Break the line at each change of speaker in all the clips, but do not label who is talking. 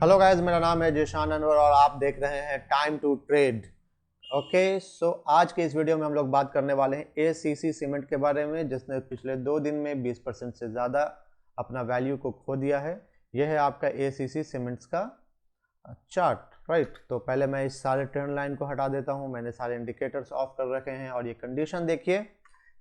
Hello guys, मेरा नाम है जिशान अनवर और आप देख रहे हैं टाइम टू ट्रेड। ओके, सो आज के इस वीडियो में हम लोग बात करने वाले हैं एसीसी सीमेंट के बारे में, जिसने पिछले 2 दिन में 20% से ज़्यादा अपना वैल्यू को खो दिया है। यह है आपका एसीसी सीमेंट्स का चार्ट, राइट। तो पहले मैं इस सारे ट्रेंड लाइन को हटा देता हूं। मैंने सारे इंडिकेटर्स ऑफ कर रखे हैं और ये कंडीशन देखिए,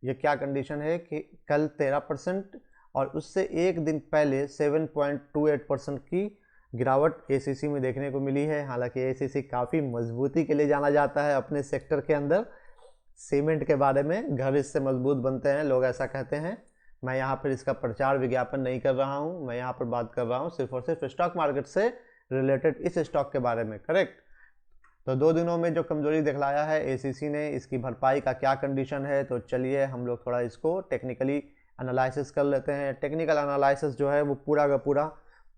ये क्या कंडीशन है कि कल 13% और उससे एक दिन पहले 7.28% की गिरावट एसीसी में देखने को मिली है। हालांकि एसीसी काफ़ी मजबूती के लिए जाना जाता है अपने सेक्टर के अंदर। सीमेंट के बारे में घर इससे मजबूत बनते हैं, लोग ऐसा कहते हैं। मैं यहाँ पर इसका प्रचार विज्ञापन नहीं कर रहा हूँ, मैं यहाँ पर बात कर रहा हूँ सिर्फ और सिर्फ स्टॉक मार्केट से रिलेटेड इस स्टॉक के बारे में, करेक्ट। तो 2 दिनों में जो कमजोरी दिखलाया है एसीसी ने, इसकी भरपाई का क्या कंडीशन है, तो चलिए हम लोग थोड़ा इसको टेक्निकली एनालिसिस कर लेते हैं। टेक्निकल एनालिसिस जो है वो पूरा का पूरा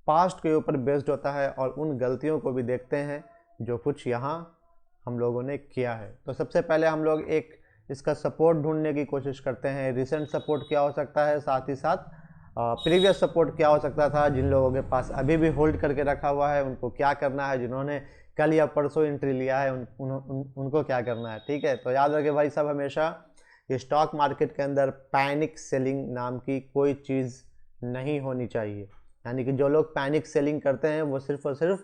पास्ट के ऊपर बेस्ड होता है और उन गलतियों को भी देखते हैं जो कुछ यहाँ हम लोगों ने किया है। तो सबसे पहले हम लोग एक इसका सपोर्ट ढूंढने की कोशिश करते हैं। रिसेंट सपोर्ट क्या हो सकता है, साथ ही साथ प्रीवियस सपोर्ट क्या हो सकता था। जिन लोगों के पास अभी भी होल्ड करके रखा हुआ है उनको क्या करना है, जिन्होंने कल या परसों एंट्री लिया है उनको क्या करना है, ठीक है। तो याद रखें भाई सब, हमेशा स्टॉक मार्केट के अंदर पैनिक सेलिंग नाम की कोई चीज़ नहीं होनी चाहिए। यानी कि जो लोग पैनिक सेलिंग करते हैं वो सिर्फ और सिर्फ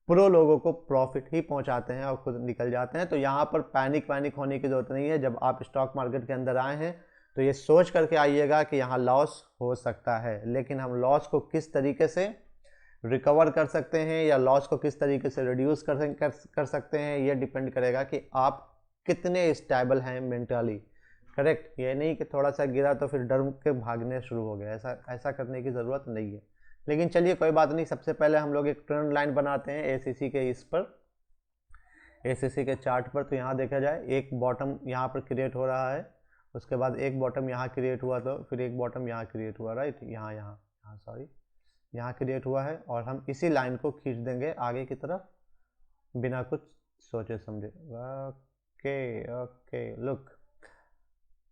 प्रो लोगों को प्रॉफिट ही पहुंचाते हैं और खुद निकल जाते हैं। तो यहाँ पर पैनिक होने की जरूरत नहीं है। जब आप स्टॉक मार्केट के अंदर आए हैं तो ये सोच करके आइएगा कि यहाँ लॉस हो सकता है, लेकिन हम लॉस को किस तरीके से रिकवर कर सकते हैं या लॉस को किस तरीके से रिड्यूस कर सकते हैं, ये डिपेंड करेगा कि आप कितने स्टेबल हैं मेंटली, करेक्ट। ये नहीं कि थोड़ा सा गिरा तो फिर डर के भागने शुरू हो गए, ऐसा करने की ज़रूरत नहीं है। लेकिन चलिए कोई बात नहीं, सबसे पहले हम लोग एक ट्रेंड लाइन बनाते हैं एसीसी के इस पर, एसीसी के चार्ट पर। तो यहाँ देखा जाए एक बॉटम यहाँ पर क्रिएट हो रहा है, उसके बाद एक बॉटम यहाँ क्रिएट हुआ, तो फिर एक बॉटम यहाँ क्रिएट हुआ, राइट। यहाँ क्रिएट हुआ है और हम इसी लाइन को खींच देंगे आगे की तरफ बिना कुछ सोचे समझे। ओके लुक,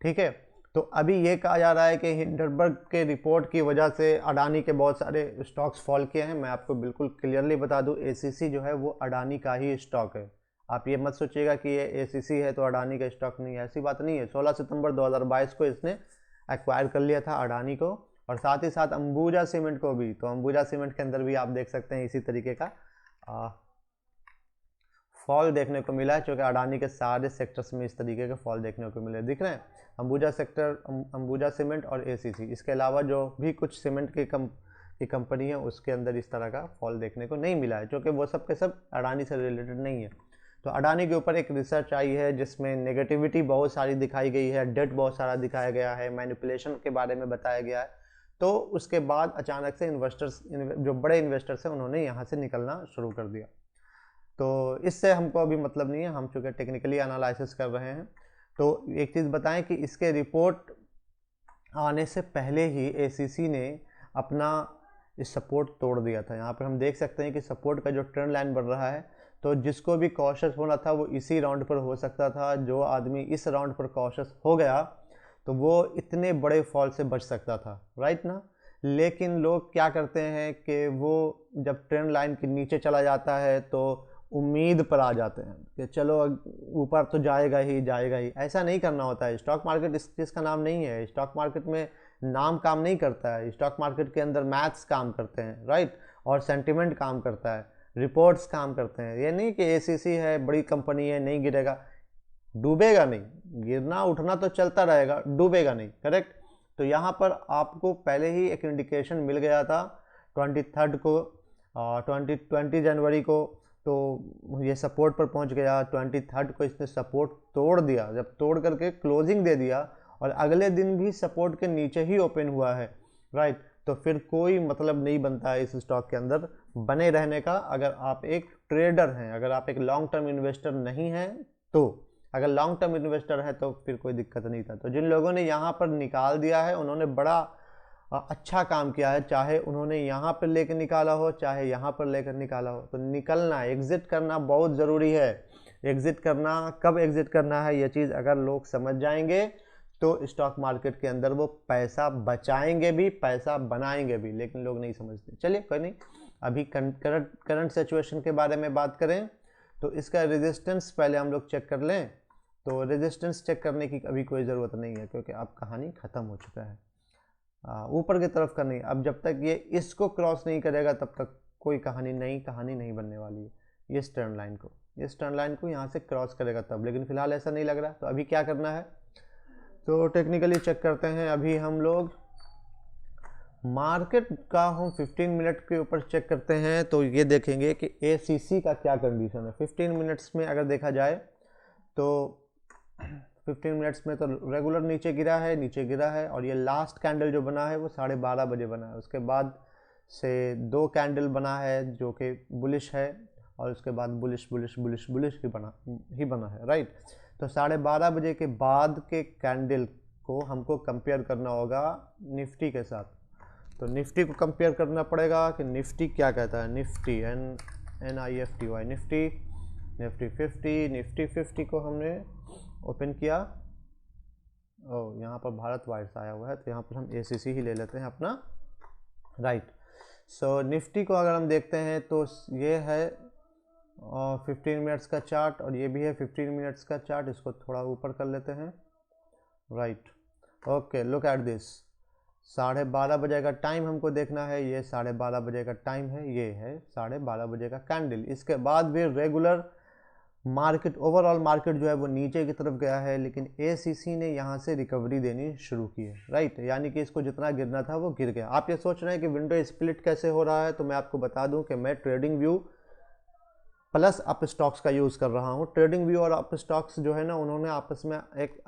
ठीक है। तो अभी ये कहा जा रहा है कि हिंडनबर्ग के रिपोर्ट की वजह से अडानी के बहुत सारे स्टॉक्स फॉल किए हैं। मैं आपको बिल्कुल क्लियरली बता दूं, एसीसी जो है वो अडानी का ही स्टॉक है। आप ये मत सोचिएगा कि ये एसीसी है तो अडानी का स्टॉक नहीं है, ऐसी बात नहीं है। 16 सितंबर 2022 को इसने एक्वायर कर लिया था अडानी को, और साथ ही साथ अंबुजा सीमेंट को भी। तो अंबुजा सीमेंट के अंदर भी आप देख सकते हैं इसी तरीके का फॉल देखने को मिला है, क्योंकि अडानी के सारे सेक्टर्स में इस तरीके के फॉल देखने को मिले, दिख रहे हैं। अंबुजा सेक्टर, अंबुजा सीमेंट और एसीसी, इसके अलावा जो भी कुछ सीमेंट की कंपनी है उसके अंदर इस तरह का फॉल देखने को नहीं मिला है, क्योंकि वो सब के सब अडानी से रिलेटेड नहीं है। तो अडानी के ऊपर एक रिसर्च आई है जिसमें नेगेटिविटी बहुत सारी दिखाई गई है, डेट बहुत सारा दिखाया गया है, मैनिपुलेशन के बारे में बताया गया है। तो उसके बाद अचानक से इन्वेस्टर्स, जो बड़े इन्वेस्टर्स हैं, उन्होंने यहाँ से निकलना शुरू कर दिया। तो इससे हमको अभी मतलब नहीं है, हम चूँकि टेक्निकली एनालिसिस कर रहे हैं। तो एक चीज़ बताएं कि इसके रिपोर्ट आने से पहले ही एसीसी ने अपना इस सपोर्ट तोड़ दिया था। यहाँ पर हम देख सकते हैं कि सपोर्ट का जो ट्रेंड लाइन बन रहा है, तो जिसको भी कॉशियस होना था वो इसी राउंड पर हो सकता था। जो आदमी इस राउंड पर कॉशियस हो गया तो वो इतने बड़े फॉल से बच सकता था, राइट ना। लेकिन लोग क्या करते हैं कि वो जब ट्रेंड लाइन के नीचे चला जाता है तो उम्मीद पर आ जाते हैं कि चलो ऊपर तो जाएगा ही जाएगा ही। ऐसा नहीं करना होता है। स्टॉक मार्केट इस चीज़ का नाम नहीं है। स्टॉक मार्केट में नाम काम नहीं करता है। स्टॉक मार्केट के अंदर मैथ्स काम करते हैं, राइट, और सेंटिमेंट काम करता है, रिपोर्ट्स काम करते हैं। ये नहीं कि एसीसी है, बड़ी कंपनी है, नहीं गिरेगा, डूबेगा नहीं। गिरना उठना तो चलता रहेगा, डूबेगा नहीं, करेक्ट। तो यहाँ पर आपको पहले ही एक इंडिकेशन मिल गया था 23 को, 20 जनवरी को। तो ये सपोर्ट पर पहुंच गया। 23 को इसने सपोर्ट तोड़ दिया, जब तोड़ करके क्लोजिंग दे दिया और अगले दिन भी सपोर्ट के नीचे ही ओपन हुआ है, राइट। तो फिर कोई मतलब नहीं बनता है इस स्टॉक के अंदर बने रहने का, अगर आप एक ट्रेडर हैं, अगर आप एक लॉन्ग टर्म इन्वेस्टर नहीं हैं। तो अगर लॉन्ग टर्म इन्वेस्टर है तो फिर कोई दिक्कत नहीं था। तो जिन लोगों ने यहाँ पर निकाल दिया है उन्होंने बड़ा अच्छा काम किया है, चाहे उन्होंने यहाँ पर लेकर निकाला हो चाहे यहाँ पर लेकर निकाला हो। तो निकलना, एग्जिट करना बहुत ज़रूरी है। एग्जिट करना, कब एग्जिट करना है, ये चीज़ अगर लोग समझ जाएंगे तो स्टॉक मार्केट के अंदर वो पैसा बचाएंगे भी, पैसा बनाएंगे भी, लेकिन लोग नहीं समझते। चलिए कोई नहीं, अभी करंट सिचुएशन के बारे में बात करें तो इसका रेजिस्टेंस पहले हम लोग चेक कर लें। तो रेजिस्टेंस चेक करने की अभी कोई ज़रूरत नहीं है क्योंकि अब कहानी ख़त्म हो चुका है, ऊपर की तरफ करनी। अब जब तक ये इसको क्रॉस नहीं करेगा तब तक कोई कहानी नहीं बनने वाली है। ये इस ट्रेंड लाइन को यहाँ से क्रॉस करेगा तब, लेकिन फिलहाल ऐसा नहीं लग रहा। तो अभी क्या करना है, तो टेक्निकली चेक करते हैं। अभी हम लोग मार्केट का हम 15 मिनट के ऊपर चेक करते हैं तो ये देखेंगे कि ACC का क्या कंडीशन है। 15 मिनट्स में अगर देखा जाए तो 15 मिनट्स में तो रेगुलर नीचे गिरा है और ये लास्ट कैंडल जो बना है वो 12:30 बजे बना है। उसके बाद से 2 कैंडल बना है जो कि बुलिश है और उसके बाद बुलिश ही बना है, राइट। तो 12:30 बजे के बाद के कैंडल को हमको कंपेयर करना होगा निफ्टी के साथ। तो निफ्टी को कंपेयर करना पड़ेगा कि निफ्टी क्या कहता है। निफ्टी NIFTY निफ्टी 50 को हमने ओपन किया। यहाँ पर भारत वाइट्स आया हुआ है तो यहाँ पर हम ACC ही ले लेते हैं अपना, राइट। सो निफ्टी को अगर हम देखते हैं तो ये है 15 मिनट्स का चार्ट और ये भी है 15 मिनट्स का चार्ट। इसको थोड़ा ऊपर कर लेते हैं, right. Okay, look at this. 12:30 बजे का टाइम हमको देखना है। ये 12:30 बजे का टाइम है, ये है 12:30 बजे का कैंडल। इसके बाद भी रेगुलर मार्केट, ओवरऑल मार्केट जो है वो नीचे की तरफ गया है, लेकिन ACC ने यहाँ से रिकवरी देनी शुरू की है, राइट। यानी कि इसको जितना गिरना था वो गिर गया। आप ये सोच रहे हैं कि विंडो स्प्लिट कैसे हो रहा है, तो मैं आपको बता दूं कि मैं trading view plus up stocks का यूज़ कर रहा हूँ। ट्रेडिंग व्यू और अप स्टॉक्स जो है ना, उन्होंने आपस में एक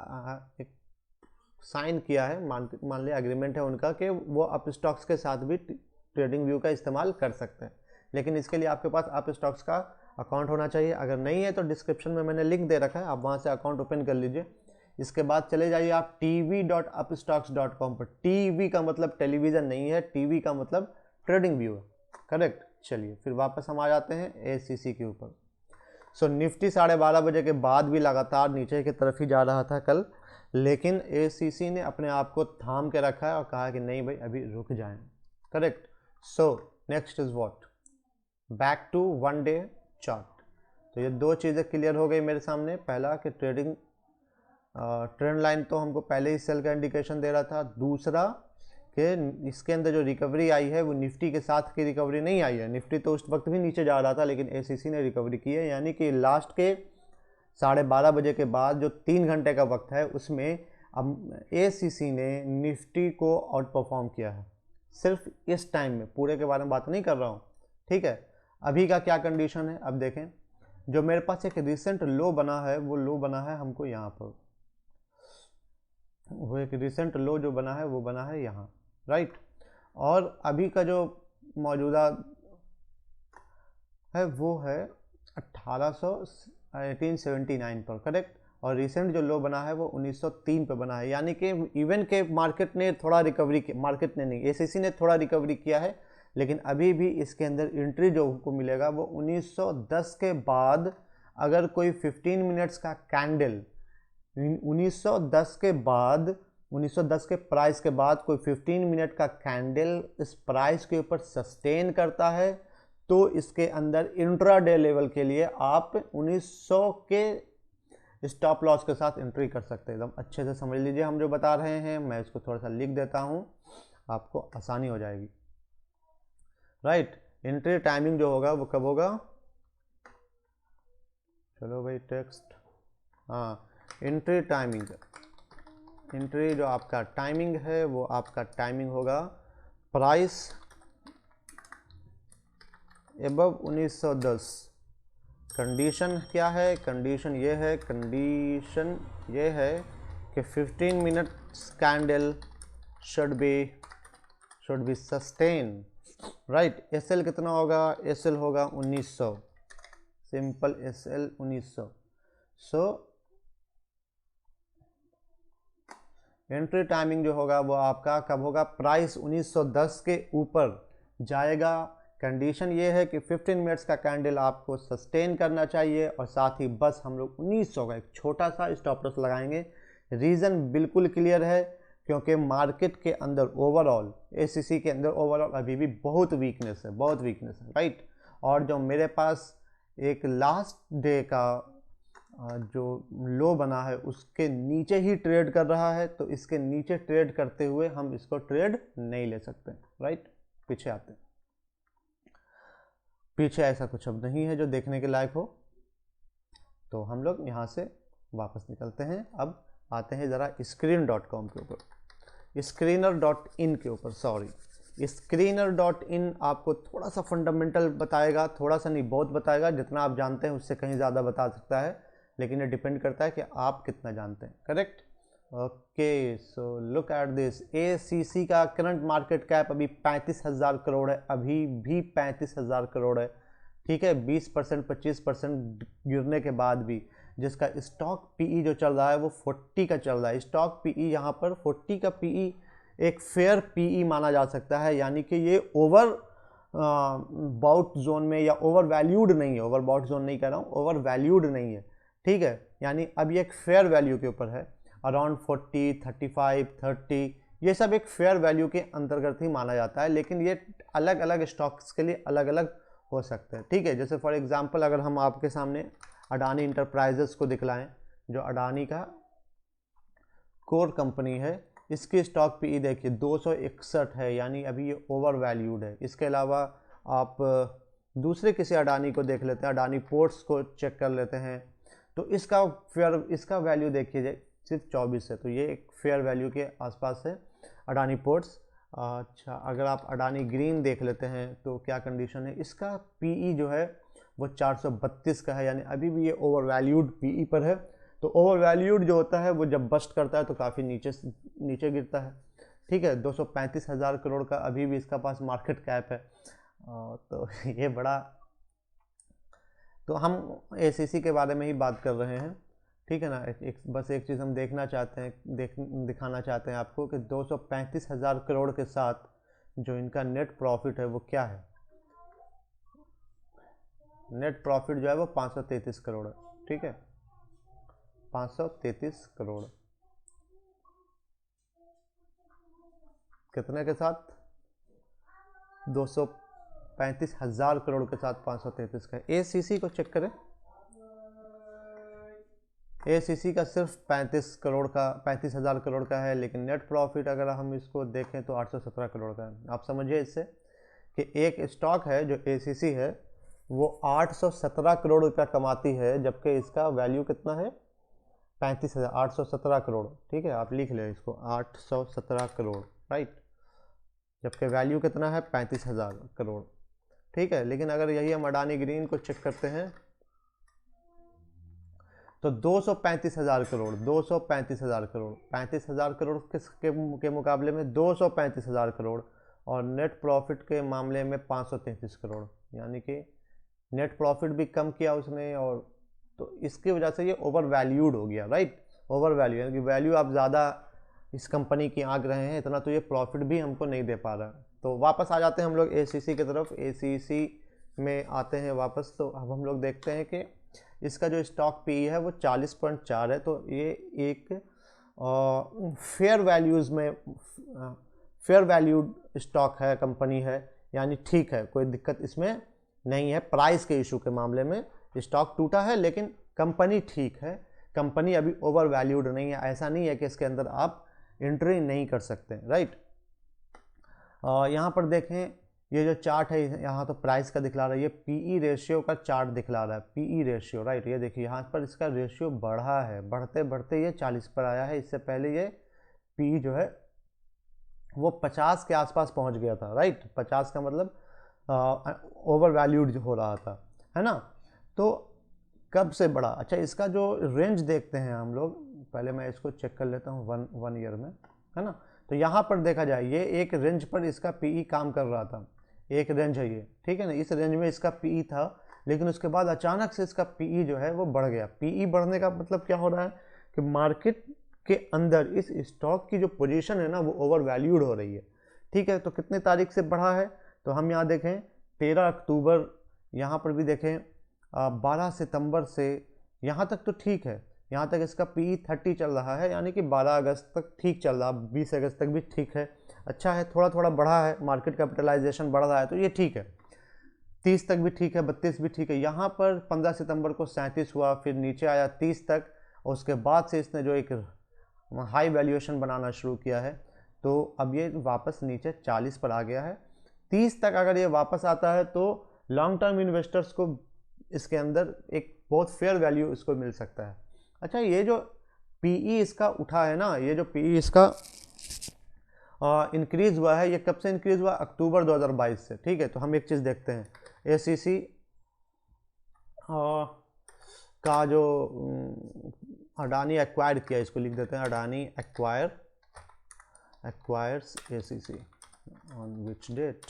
साइन किया है, मान लिया एग्रीमेंट है उनका कि वो अप स्टॉक्स के साथ भी ट्रेडिंग व्यू का इस्तेमाल कर सकते हैं। लेकिन इसके लिए आपके पास अप स्टॉक्स का अकाउंट होना चाहिए। अगर नहीं है तो डिस्क्रिप्शन में मैंने लिंक दे रखा है, आप वहाँ से अकाउंट ओपन कर लीजिए। इसके बाद चले जाइए आप tv.upstocks.com पर। टीवी का मतलब टेलीविज़न नहीं है, टीवी का मतलब ट्रेडिंग व्यू है, करेक्ट। चलिए फिर वापस हम आ जाते हैं ACC के ऊपर। सो निफ्टी 12:30 बजे के बाद भी लगातार नीचे की तरफ ही जा रहा था कल, लेकिन ACC ने अपने आप को थाम के रखा है और कहा कि नहीं भाई अभी रुक जाएं, correct. So next is what, back to 1 day chart. तो ये 2 चीज़ें क्लियर हो गई मेरे सामने। पहला कि ट्रेंड लाइन तो हमको पहले ही सेल का इंडिकेशन दे रहा था। दूसरा कि इसके अंदर जो रिकवरी आई है वो निफ्टी के साथ की रिकवरी नहीं आई है। निफ्टी तो उस वक्त भी नीचे जा रहा था लेकिन ACC ने रिकवरी की है। यानी कि लास्ट के 12:30 बजे के बाद जो 3 घंटे का वक्त है उसमें अब ACC ने निफ्टी को आउट परफॉर्म किया है। सिर्फ इस टाइम में, पूरे के बारे में बात नहीं कर रहा हूँ, ठीक है। अभी का क्या कंडीशन है, अब देखें। जो मेरे पास एक रिसेंट लो बना है, वो लो बना है हमको यहाँ पर, वो एक रिसेंट लो जो बना है वो बना है यहाँ, राइट। और अभी का जो मौजूदा है वो है 1879 पर, करेक्ट। और रिसेंट जो लो बना है वो 1903 पे बना है। यानी कि इवन के मार्केट ने थोड़ा रिकवरी की, मार्केट ने नहीं, ACC ने थोड़ा रिकवरी किया है, लेकिन अभी भी इसके अंदर एंट्री जो हमको मिलेगा वो 1910 के बाद। अगर कोई 15 मिनट्स का कैंडल 1910 के बाद, 1910 के प्राइस के बाद कोई 15 मिनट का कैंडल इस प्राइस के ऊपर सस्टेन करता है तो इसके अंदर इंट्राडे लेवल के लिए आप 1900 के स्टॉप लॉस के साथ एंट्री कर सकते हैं। एकदम अच्छे से समझ लीजिए हम जो बता रहे हैं। मैं इसको थोड़ा सा लिख देता हूँ, आपको आसानी हो जाएगी, राइट। एंट्री टाइमिंग जो होगा वो कब होगा, चलो भाई टेक्स्ट, हाँ, एंट्री टाइमिंग, एंट्री जो आपका टाइमिंग है वो आपका टाइमिंग होगा प्राइस एबव 1910। कंडीशन क्या है, कंडीशन ये है, कंडीशन ये है कि 15 minutes candle should be sustain, right. SL कितना होगा, SL होगा 1900, simple SL 1900। So entry timing जो होगा वो आपका कब होगा, प्राइस 1910 के ऊपर जाएगा। कंडीशन ये है कि 15 मिनट्स का कैंडल आपको सस्टेन करना चाहिए और साथ ही बस हम लोग 1900 का एक छोटा सा स्टॉप लॉस लगाएंगे। रीज़न बिल्कुल क्लियर है, क्योंकि मार्केट के अंदर ओवरऑल एसीसी के अंदर ओवरऑल अभी भी बहुत वीकनेस है, बहुत वीकनेस है, राइट। और जो मेरे पास एक लास्ट डे का जो लो बना है उसके नीचे ही ट्रेड कर रहा है, तो इसके नीचे ट्रेड करते हुए हम इसको ट्रेड नहीं ले सकते, राइट। पीछे आते हैं, पीछे ऐसा कुछ अब नहीं है जो देखने के लायक हो, तो हम लोग यहाँ से वापस निकलते हैं। अब आते हैं ज़रा screen.com के ऊपर, screener.in के ऊपर, सॉरी screener.in आपको थोड़ा सा फंडामेंटल बताएगा, थोड़ा सा नहीं बहुत बताएगा, जितना आप जानते हैं उससे कहीं ज़्यादा बता सकता है, लेकिन ये डिपेंड करता है कि आप कितना जानते हैं, correct. Okay, so look at this, ACC का करंट मार्केट कैप अभी 35,000 करोड़ है, अभी भी 35,000 करोड़ है, ठीक है। 20% 25% गिरने के बाद भी जिसका स्टॉक पीई जो चल रहा है वो 40 का चल रहा है। स्टॉक पीई यहाँ पर 40 का पीई एक फेयर पीई माना जा सकता है, यानी कि ये ओवर बाउट जोन में या ओवर वैल्यूड नहीं है, ओवर बाउट जोन नहीं कह रहा हूँ, ओवर वैल्यूड नहीं है, ठीक है। यानी अब ये एक फेयर वैल्यू के ऊपर है, अराउंड 40, 35, 30, ये सब एक फेयर वैल्यू के अंतर्गत ही माना जाता है, लेकिन ये अलग अलग स्टॉक्स के लिए अलग अलग हो सकते हैं, ठीक है। जैसे फॉर एग्जांपल अगर हम आपके सामने अडानी इंटरप्राइजेस को दिखलाएं, जो अडानी का कोर कंपनी है, इसकी स्टॉक पीई देखिए 261 है, यानी अभी ये ओवर वैल्यूड है। इसके अलावा आप दूसरे किसी अडानी को देख लेते हैं, अडानी पोर्ट्स को चेक कर लेते हैं, तो इसका वैल्यू देखिए सिर्फ 24 है, तो ये एक फेयर वैल्यू के आसपास है अडानी पोर्ट्स। अच्छा, अगर आप अडानी ग्रीन देख लेते हैं तो क्या कंडीशन है, इसका पीई जो है वो 432 का है, यानी अभी भी ये ओवर वैल्यूड पीई पर है। तो ओवर वैल्यूड जो होता है वो जब बस्ट करता है तो काफ़ी नीचे गिरता है, ठीक है। 235,000 करोड़ का अभी भी इसका पास मार्केट कैप है, तो ये बड़ा, तो हम एसीसी के बारे में ही बात कर रहे हैं, ठीक है ना। बस एक चीज़ हम देखना चाहते हैं, दिखाना चाहते हैं आपको कि 235,000 करोड़ के साथ जो इनका नेट प्रॉफिट है वो क्या है। नेट प्रॉफिट जो है वो 533 करोड़ है, ठीक है, 533 करोड़ कितने के साथ, 235,000 करोड़ के साथ 533 का। एसीसी को चेक करें, एसीसी का सिर्फ 35,000 करोड़ का है, लेकिन नेट प्रॉफिट अगर हम इसको देखें तो 817 करोड़ का है। आप समझिए इससे कि एक स्टॉक है जो एसीसी है वो 817 करोड़ रुपया कमाती है, जबकि इसका वैल्यू कितना है, 35,000, 817 करोड़, ठीक है। आप लिख लें इसको, 817 करोड़, राइट, जबकि वैल्यू कितना है, 35,000 करोड़, ठीक है। लेकिन अगर यही हम अडानी ग्रीन को चेक करते हैं तो 235,000 करोड़, 235,000 करोड़, 35,000 करोड़ के मुकाबले में 235,000 करोड़, और नेट प्रॉफिट के मामले में 533 करोड़, यानी कि नेट प्रॉफिट भी कम किया उसने, और तो इसकी वजह से ये ओवर वैल्यूड हो गया, राइट। ओवर वैल्यू यानी कि वैल्यू आप ज़्यादा इस कंपनी की आंक रहे हैं, इतना तो ये प्रॉफिट भी हमको नहीं दे पा रहा। तो वापस आ जाते हैं हम लोग एसीसी की तरफ, एसीसी में आते हैं वापस। तो अब हम लोग देखते हैं कि इसका जो स्टॉक पी है वो 40.4 है, तो ये एक फेयर वैल्यूज़ में फेयर वैल्यूड स्टॉक है, कंपनी है, यानी ठीक है, कोई दिक्कत इसमें नहीं है। प्राइस के इशू के मामले में स्टॉक टूटा है, लेकिन कंपनी ठीक है, कंपनी अभी ओवर वैल्यूड नहीं है। ऐसा नहीं है कि इसके अंदर आप एंट्री नहीं कर सकते, राइट। यहाँ पर देखें, ये जो चार्ट है यहाँ तो प्राइस का दिखला रहा है, ये पीई रेशियो का चार्ट दिखला रहा है, पीई रेशियो, राइट। ये देखिए यहाँ पर इसका रेशियो बढ़ा है, बढ़ते बढ़ते ये 40 पर आया है। इससे पहले ये पीई जो है वो 50 के आसपास पहुँच गया था, राइट। 50 का मतलब ओवर वैल्यूड हो रहा था, है ना। तो कब से बढ़ा, अच्छा इसका जो रेंज देखते हैं हम लोग, पहले मैं इसको चेक कर लेता हूँ वन ईयर में, है ना। तो यहाँ पर देखा जाए ये एक रेंज पर इसका पीई काम कर रहा था, एक रेंज है ये, ठीक है ना। इस रेंज में इसका पीई था, लेकिन उसके बाद अचानक से इसका पीई जो है वो बढ़ गया। पीई बढ़ने का मतलब क्या हो रहा है कि मार्केट के अंदर इस स्टॉक की जो पोजीशन है ना वो ओवर वैल्यूड हो रही है, ठीक है। तो कितने तारीख से बढ़ा है, तो हम यहाँ देखें 13 अक्टूबर, यहाँ पर भी देखें 12 सितंबर से, यहाँ तक तो ठीक है। यहाँ तक इसका PE 30 चल रहा है, यानी कि 12 अगस्त तक ठीक चल रहा, 20 अगस्त तक भी ठीक है, अच्छा है। थोड़ा थोड़ा बढ़ा है, मार्केट कैपिटलाइजेशन बढ़ रहा है, तो ये ठीक है। 30 तक भी ठीक है, 32 भी ठीक है। यहाँ पर 15 सितंबर को 37 हुआ, फिर नीचे आया 30 तक, और उसके बाद से इसने जो एक हाई वैल्यूएशन बनाना शुरू किया है, तो अब ये वापस नीचे 40 पर आ गया है। 30 तक अगर ये वापस आता है तो लॉन्ग टर्म इन्वेस्टर्स को इसके अंदर एक बहुत फेयर वैल्यू इसको मिल सकता है। अच्छा, ये जो PE इसका उठा है ना, ये जो PE इसका इंक्रीज हुआ है, ये कब से इंक्रीज हुआ? अक्टूबर 2022 से, ठीक है। तो हम एक चीज़ देखते हैं, ACC का जो अडानी एक्वायर किया, इसको लिख देते हैं, Adani acquires ACC on which date.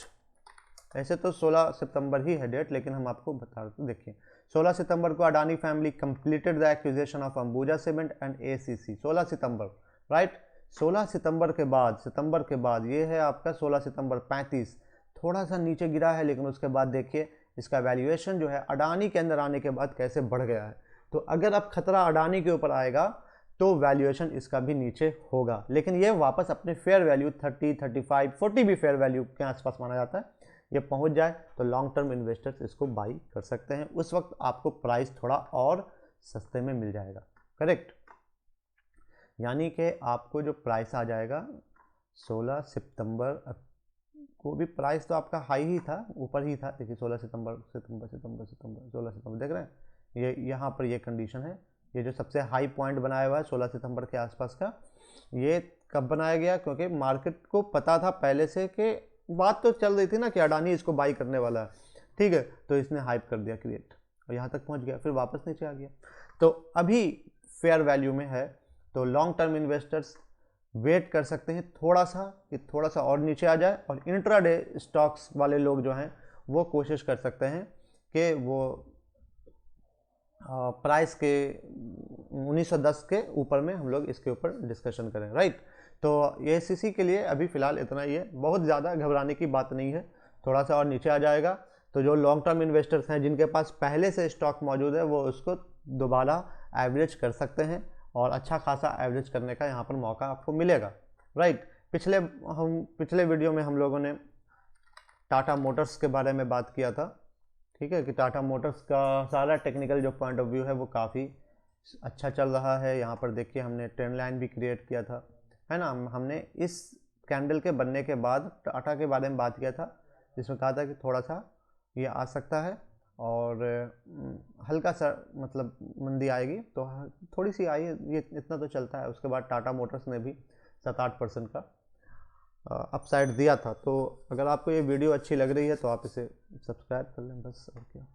ऐसे तो 16 सितंबर ही है डेट, लेकिन हम आपको बता देते, देखिए 16 सितंबर को Adani family completed the acquisition of Ambuja cement and ACC, 16 September, right. 16 सितंबर के बाद ये है आपका 16 सितंबर 35, थोड़ा सा नीचे गिरा है, लेकिन उसके बाद देखिए इसका वैल्यूएशन जो है अडानी के अंदर आने के बाद कैसे बढ़ गया है। तो अगर अब खतरा अडानी के ऊपर आएगा तो वैल्यूएशन इसका भी नीचे होगा, लेकिन ये वापस अपने फेयर वैल्यू 30, 35, 40 भी फेयर वैल्यू के आसपास माना जाता है, ये पहुंच जाए तो लॉन्ग टर्म इन्वेस्टर्स इसको बाई कर सकते हैं। उस वक्त आपको प्राइस थोड़ा और सस्ते में मिल जाएगा, करेक्ट। यानी कि आपको जो प्राइस आ जाएगा 16 सितंबर को भी प्राइस तो आपका हाई ही था, ऊपर ही था। देखिए 16 सितंबर 16 सितंबर देख रहे हैं, ये यहाँ पर ये कंडीशन है। ये जो सबसे हाई पॉइंट बनाया हुआ है 16 सितंबर के आसपास का, ये कब बनाया गया? क्योंकि मार्केट को पता था पहले से कि बात तो चल रही थी ना कि अडानी इसको बाई करने वाला है, ठीक है, तो इसने हाइप कर दिया क्रिएट, और यहाँ तक पहुँच गया, फिर वापस नीचे आ गया। तो अभी फेयर वैल्यू में है, तो लॉन्ग टर्म इन्वेस्टर्स वेट कर सकते हैं थोड़ा सा कि थोड़ा सा और नीचे आ जाए, और इंट्राडे स्टॉक्स वाले लोग जो हैं वो कोशिश कर सकते हैं कि वो प्राइस के 1910 के ऊपर में हम लोग इसके ऊपर डिस्कशन करें, राइट। तो ACC के लिए अभी फ़िलहाल इतना ही है, बहुत ज़्यादा घबराने की बात नहीं है, थोड़ा सा और नीचे आ जाएगा तो जो लॉन्ग टर्म इन्वेस्टर्स हैं जिनके पास पहले से स्टॉक मौजूद है वो उसको दोबारा एवरेज कर सकते हैं, और अच्छा खासा एवरेज करने का यहाँ पर मौका आपको मिलेगा, राइट। पिछले वीडियो में हम लोगों ने टाटा मोटर्स के बारे में बात किया था, ठीक है, कि टाटा मोटर्स का सारा टेक्निकल जो पॉइंट ऑफ व्यू है वो काफ़ी अच्छा चल रहा है। यहाँ पर देखिए हमने ट्रेंड लाइन भी क्रिएट किया था, है ना। हमने इस कैंडल के बनने के बाद टाटा के बारे में बात किया था, जिसमें कहा था कि थोड़ा सा ये आ सकता है और हल्का सा मतलब मंदी आएगी, तो थोड़ी सी आई, ये इतना तो चलता है। उसके बाद टाटा मोटर्स ने भी 7-8% का अपसाइड दिया था। तो अगर आपको ये वीडियो अच्छी लग रही है तो आप इसे सब्सक्राइब कर लें, बस, और क्या।